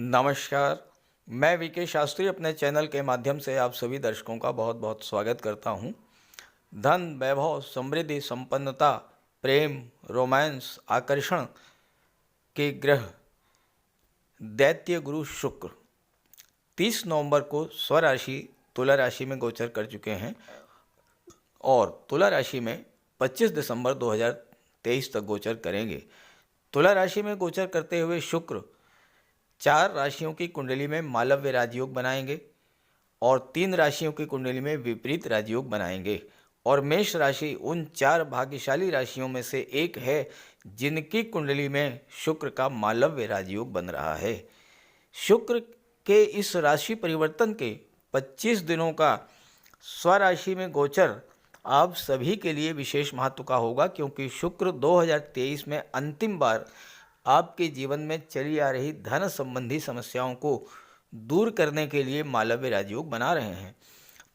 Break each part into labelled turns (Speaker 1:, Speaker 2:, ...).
Speaker 1: नमस्कार। मैं वीके शास्त्री अपने चैनल के माध्यम से आप सभी दर्शकों का बहुत बहुत स्वागत करता हूं। धन, वैभव, समृद्धि, संपन्नता, प्रेम, रोमांस, आकर्षण के ग्रह दैत्य गुरु शुक्र 30 नवंबर को स्वराशि तुला राशि में गोचर कर चुके हैं और तुला राशि में 25 दिसंबर 2023 तक गोचर करेंगे। तुला राशि में गोचर करते हुए शुक्र 4 राशियों की कुंडली में मालव्य राजयोग बनाएंगे और 3 राशियों की कुंडली में विपरीत राजयोग बनाएंगे और मेष राशि उन 4 भाग्यशाली राशियों में से एक है जिनकी कुंडली में शुक्र का मालव्य राजयोग बन रहा है। शुक्र के इस राशि परिवर्तन के 25 दिनों का स्वराशि में गोचर आप सभी के लिए विशेष महत्व का होगा, क्योंकि शुक्र 2023 में अंतिम बार आपके जीवन में चली आ रही धन संबंधी समस्याओं को दूर करने के लिए मालव्य राजयोग बना रहे हैं।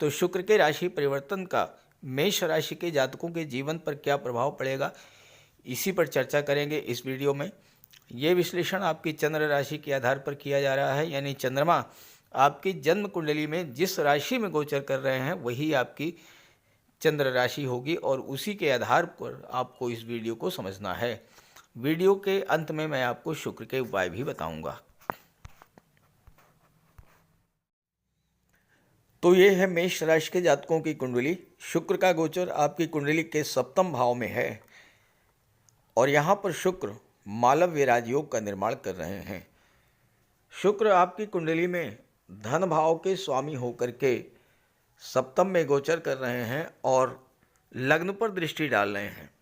Speaker 1: तो शुक्र के राशि परिवर्तन का मेष राशि के जातकों के जीवन पर क्या प्रभाव पड़ेगा, इसी पर चर्चा करेंगे इस वीडियो में। ये विश्लेषण आपकी चंद्र राशि के आधार पर किया जा रहा है, यानी चंद्रमा आपकी जन्म कुंडली में जिस राशि में गोचर कर रहे हैं वही आपकी चंद्र राशि होगी और उसी के आधार पर आपको इस वीडियो को समझना है। वीडियो के अंत में मैं आपको शुक्र के उपाय भी बताऊंगा। तो ये है मेष राशि के जातकों की कुंडली। शुक्र का गोचर आपकी कुंडली के 7वें भाव में है और यहाँ पर शुक्र मालव्य राजयोग का निर्माण कर रहे हैं। शुक्र आपकी कुंडली में धन भाव के स्वामी होकर के 7वें में गोचर कर रहे हैं और लग्न पर दृष्टि डाल रहे हैं।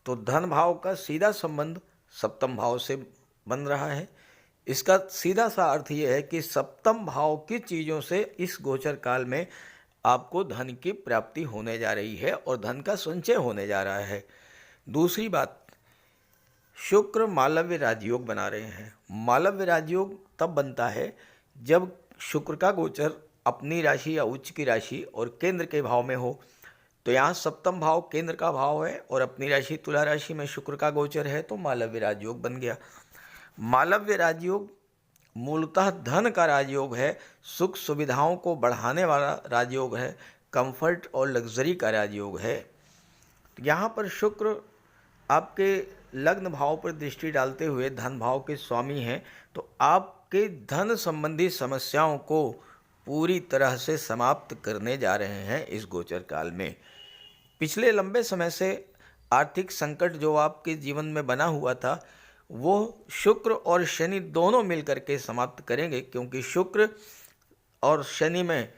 Speaker 1: तो धन भाव का सीधा संबंध 7वें भाव से बन रहा है। इसका सीधा सा अर्थ यह है कि 7वें भाव की चीज़ों से इस गोचर काल में आपको धन की प्राप्ति होने जा रही है और धन का संचय होने जा रहा है। दूसरी बात, शुक्र मालव्य राजयोग बना रहे हैं। मालव्य राजयोग तब बनता है जब शुक्र का गोचर अपनी राशि या उच्च की राशि और केंद्र के भाव में हो। तो यहाँ 7वें भाव केंद्र का भाव है और अपनी राशि तुला राशि में शुक्र का गोचर है, तो मालव्य राजयोग बन गया। मालव्य राजयोग मूलतः धन का राजयोग है, सुख सुविधाओं को बढ़ाने वाला राजयोग है, कंफर्ट और लग्जरी का राजयोग है। यहाँ पर शुक्र आपके लग्न भाव पर दृष्टि डालते हुए धन भाव के स्वामी हैं, तो आपके धन संबंधी समस्याओं को पूरी तरह से समाप्त करने जा रहे हैं इस गोचर काल में। पिछले लंबे समय से आर्थिक संकट जो आपके जीवन में बना हुआ था वो शुक्र और शनि दोनों मिलकर के समाप्त करेंगे, क्योंकि शुक्र और शनि में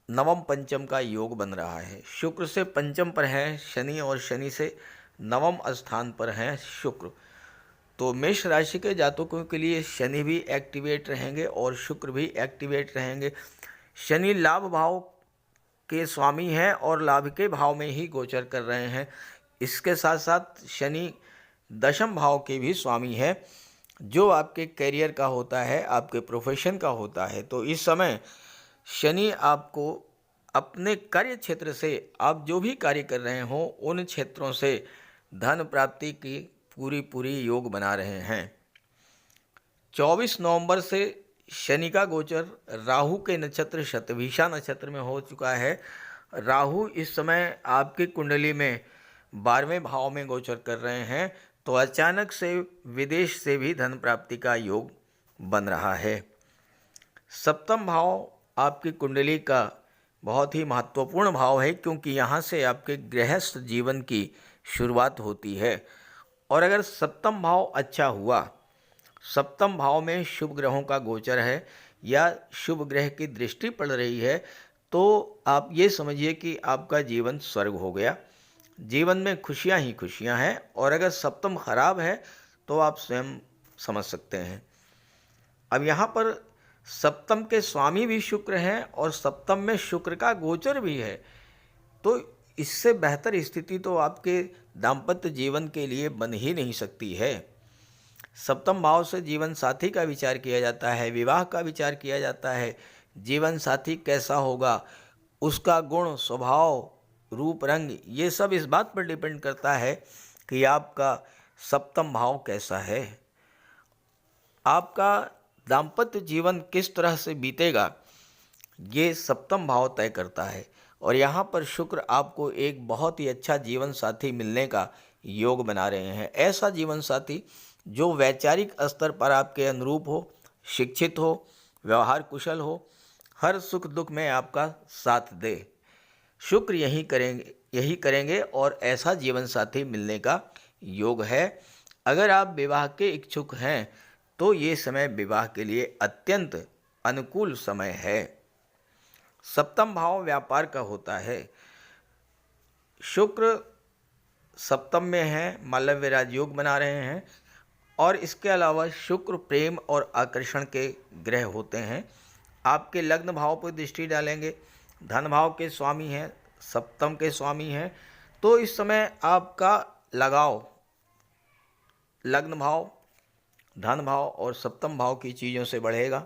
Speaker 1: नवम पंचम का योग बन रहा है। शुक्र से पंचम पर है शनि और शनि से नवम स्थान पर हैं शुक्र। तो मेष राशि के जातकों के लिए शनि भी एक्टिवेट रहेंगे और शुक्र भी एक्टिवेट रहेंगे। शनि लाभ भाव के स्वामी हैं और लाभ के भाव में ही गोचर कर रहे हैं। इसके साथ साथ शनि 10वें भाव के भी स्वामी हैं, जो आपके करियर का होता है, आपके प्रोफेशन का होता है। तो इस समय शनि आपको अपने कार्य क्षेत्र से आप जो भी कार्य कर रहे हो उन क्षेत्रों से धन प्राप्ति की पूरी योग बना रहे हैं। 24 नवंबर से शनि का गोचर राहु के नक्षत्र शतभिषा नक्षत्र में हो चुका है। राहु इस समय आपकी कुंडली में 12वें भाव में गोचर कर रहे हैं, तो अचानक से विदेश से भी धन प्राप्ति का योग बन रहा है। 7वें भाव आपकी कुंडली का बहुत ही महत्वपूर्ण भाव है, क्योंकि यहाँ से आपके गृहस्थ जीवन की शुरुआत होती है। और अगर 7वें भाव अच्छा हुआ, 7वें भाव में शुभ ग्रहों का गोचर है या शुभ ग्रह की दृष्टि पड़ रही है, तो आप ये समझिए कि आपका जीवन स्वर्ग हो गया। जीवन में खुशियां ही खुशियां हैं। और अगर 7वें खराब है तो आप स्वयं समझ सकते हैं। अब यहाँ पर 7वें के स्वामी भी शुक्र हैं और 7वें में शुक्र का गोचर भी है, तो इससे बेहतर स्थिति तो आपके दाम्पत्य जीवन के लिए बन ही नहीं सकती है। 7वें भाव से जीवन साथी का विचार किया जाता है, विवाह का विचार किया जाता है। जीवन साथी कैसा होगा, उसका गुण, स्वभाव, रूप, रंग, ये सब इस बात पर डिपेंड करता है कि आपका 7वें भाव कैसा है। आपका दाम्पत्य जीवन किस तरह से बीतेगा ये सप्तम भाव तय करता है। और यहाँ पर शुक्र आपको एक बहुत ही अच्छा जीवन साथी मिलने का योग बना रहे हैं। ऐसा जीवन साथी जो वैचारिक स्तर पर आपके अनुरूप हो, शिक्षित हो, व्यवहार कुशल हो, हर सुख दुख में आपका साथ दे। शुक्र यही करेंगे और ऐसा जीवन साथी मिलने का योग है। अगर आप विवाह के इच्छुक हैं तो ये समय विवाह के लिए अत्यंत अनुकूल समय है। सप्तम भाव व्यापार का होता है। शुक्र सप्तम में है, मालव्य राजयोग बना रहे हैं। और इसके अलावा शुक्र प्रेम और आकर्षण के ग्रह होते हैं। आपके लग्न भाव पर दृष्टि डालेंगे, धन भाव के स्वामी हैं, सप्तम के स्वामी हैं, तो इस समय आपका लगाव लग्न भाव, धन भाव और सप्तम भाव की चीज़ों से बढ़ेगा।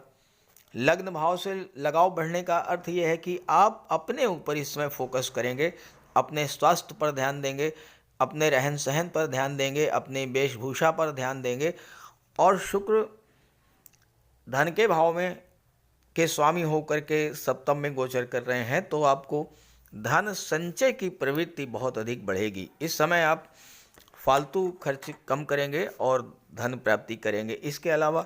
Speaker 1: लग्न भाव से लगाव बढ़ने का अर्थ यह है कि आप अपने ऊपर इस समय फोकस करेंगे, अपने स्वास्थ्य पर ध्यान देंगे, अपने रहन सहन पर ध्यान देंगे, अपनी वेशभूषा पर ध्यान देंगे। और शुक्र धन के भाव में के स्वामी होकर के सप्तम में गोचर कर रहे हैं, तो आपको धन संचय की प्रवृत्ति बहुत अधिक बढ़ेगी। इस समय आप फालतू खर्च कम करेंगे और धन प्राप्ति करेंगे। इसके अलावा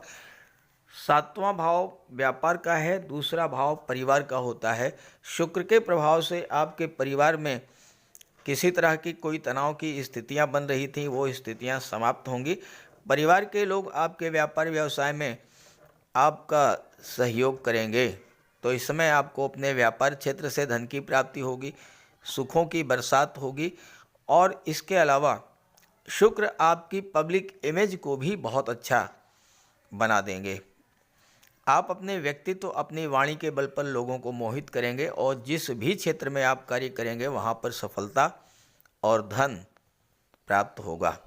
Speaker 1: सातवां भाव व्यापार का है, दूसरा भाव परिवार का होता है। शुक्र के प्रभाव से आपके परिवार में किसी तरह की कोई तनाव की स्थितियां बन रही थी, वो स्थितियां समाप्त होंगी। परिवार के लोग आपके व्यापार व्यवसाय में आपका सहयोग करेंगे, तो इस समय आपको अपने व्यापार क्षेत्र से धन की प्राप्ति होगी, सुखों की बरसात होगी। और इसके अलावा शुक्र आपकी पब्लिक इमेज को भी बहुत अच्छा बना देंगे। आप अपने व्यक्तित्व, अपनी वाणी के बल पर लोगों को मोहित करेंगे और जिस भी क्षेत्र में आप कार्य करेंगे वहाँ पर सफलता और धन प्राप्त होगा।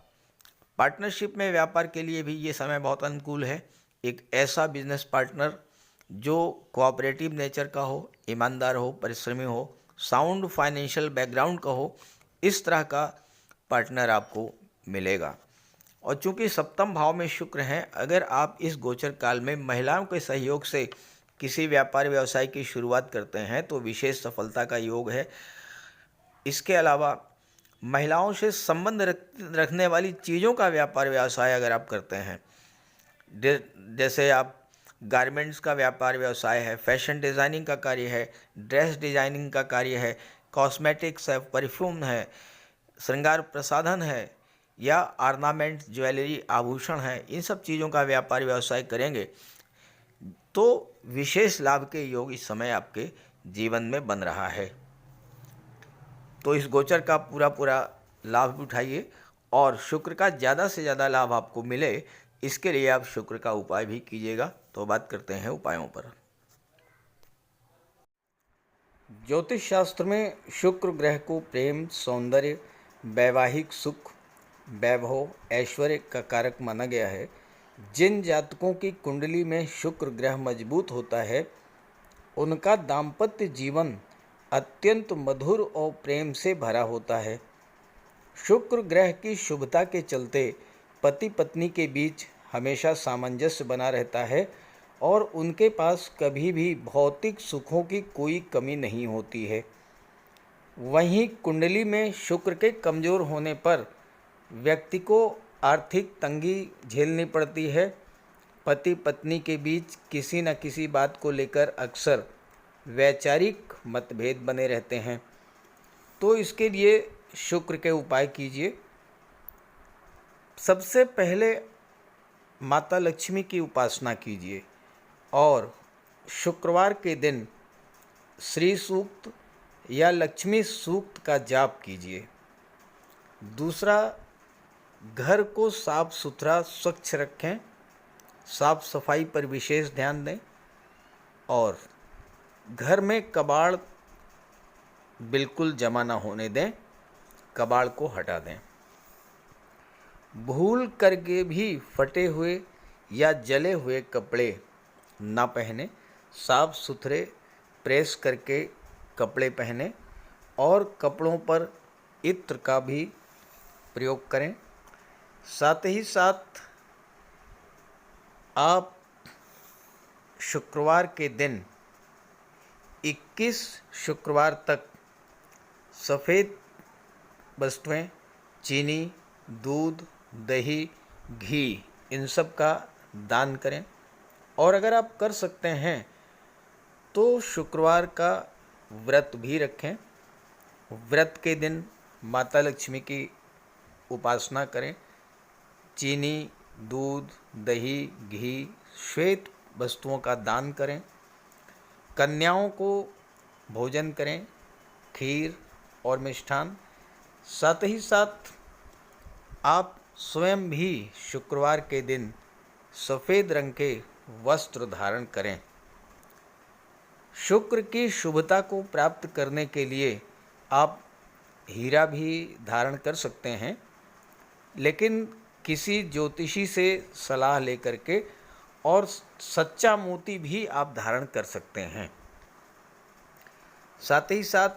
Speaker 1: पार्टनरशिप में व्यापार के लिए भी ये समय बहुत अनुकूल है। एक ऐसा बिजनेस पार्टनर जो कोऑपरेटिव नेचर का हो, ईमानदार हो, परिश्रमी हो, साउंड फाइनेंशियल बैकग्राउंड का हो, इस तरह का पार्टनर आपको मिलेगा। और चूंकि सप्तम भाव में शुक्र हैं, अगर आप इस गोचर काल में महिलाओं के सहयोग से किसी व्यापार व्यवसाय की शुरुआत करते हैं तो विशेष सफलता का योग है। इसके अलावा महिलाओं से संबंध रखने वाली चीज़ों का व्यापार व्यवसाय अगर आप करते हैं, जैसे आप गारमेंट्स का व्यापार व्यवसाय है, फैशन डिज़ाइनिंग का कार्य है, ड्रेस डिज़ाइनिंग का कार्य है, कॉस्मेटिक्स है, परफ्यूम है, श्रृंगार प्रसाधन है, या ऑर्नामेंट ज्वेलरी आभूषण है, इन सब चीज़ों का व्यापार व्यवसाय करेंगे तो विशेष लाभ के योग इस समय आपके जीवन में बन रहा है। तो इस गोचर का पूरा लाभ उठाइए और शुक्र का ज़्यादा से ज़्यादा लाभ आपको मिले, इसके लिए आप शुक्र का उपाय भी कीजिएगा। तो बात करते हैं उपायों पर। ज्योतिष शास्त्र में शुक्र ग्रह को प्रेम, सौंदर्य, वैवाहिक सुख, वैभव, ऐश्वर्य का कारक माना गया है। जिन जातकों की कुंडली में शुक्र ग्रह मजबूत होता है उनका दाम्पत्य जीवन अत्यंत मधुर और प्रेम से भरा होता है। शुक्र ग्रह की शुभता के चलते पति पत्नी के बीच हमेशा सामंजस्य बना रहता है और उनके पास कभी भी भौतिक सुखों की कोई कमी नहीं होती है। वहीं कुंडली में शुक्र के कमज़ोर होने पर व्यक्ति को आर्थिक तंगी झेलनी पड़ती है। पति पत्नी के बीच किसी न किसी बात को लेकर अक्सर वैचारिक मतभेद बने रहते हैं। तो इसके लिए शुक्र के उपाय कीजिए। सबसे पहले माता लक्ष्मी की उपासना कीजिए और शुक्रवार के दिन श्री सूक्त या लक्ष्मी सूक्त का जाप कीजिए। दूसरा, घर को साफ सुथरा स्वच्छ रखें, साफ सफाई पर विशेष ध्यान दें और घर में कबाड़ बिल्कुल जमा ना होने दें, कबाड़ को हटा दें। भूल करके भी फटे हुए या जले हुए कपड़े ना पहने, साफ सुथरे प्रेस करके कपड़े पहने और कपड़ों पर इत्र का भी प्रयोग करें। साथ ही साथ आप शुक्रवार के दिन 21 शुक्रवार तक सफ़ेद वस्तुएं, चीनी, दूध, दही, घी, इन सब का दान करें। और अगर आप कर सकते हैं तो शुक्रवार का व्रत भी रखें। व्रत के दिन माता लक्ष्मी की उपासना करें। चीनी, दूध, दही, घी, श्वेत वस्तुओं का दान करें। कन्याओं को भोजन करें, खीर और मिष्ठान। साथ ही साथ आप स्वयं भी शुक्रवार के दिन सफ़ेद रंग के वस्त्र धारण करें। शुक्र की शुभता को प्राप्त करने के लिए आप हीरा भी धारण कर सकते हैं, लेकिन किसी ज्योतिषी से सलाह लेकर के, और सच्चा मोती भी आप धारण कर सकते हैं। साथ ही साथ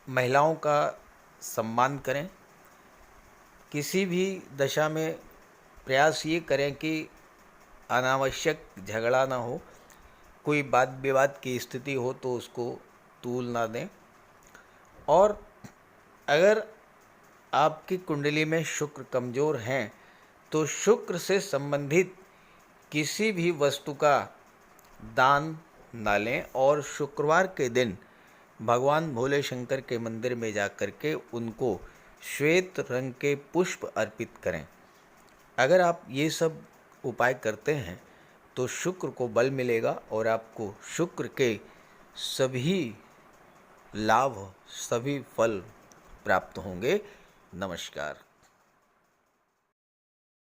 Speaker 1: महिलाओं का सम्मान करें। किसी भी दशा में प्रयास ये करें कि अनावश्यक झगड़ा ना हो, कोई वाद विवाद की स्थिति हो तो उसको तूल ना दें। और अगर आपकी कुंडली में शुक्र कमज़ोर हैं तो शुक्र से संबंधित किसी भी वस्तु का दान ना लें, और शुक्रवार के दिन भगवान भोले शंकर के मंदिर में जाकर के उनको श्वेत रंग के पुष्प अर्पित करें। अगर आप ये सब उपाय करते हैं तो शुक्र को बल मिलेगा और आपको शुक्र के सभी लाभ, सभी फल प्राप्त होंगे। नमस्कार।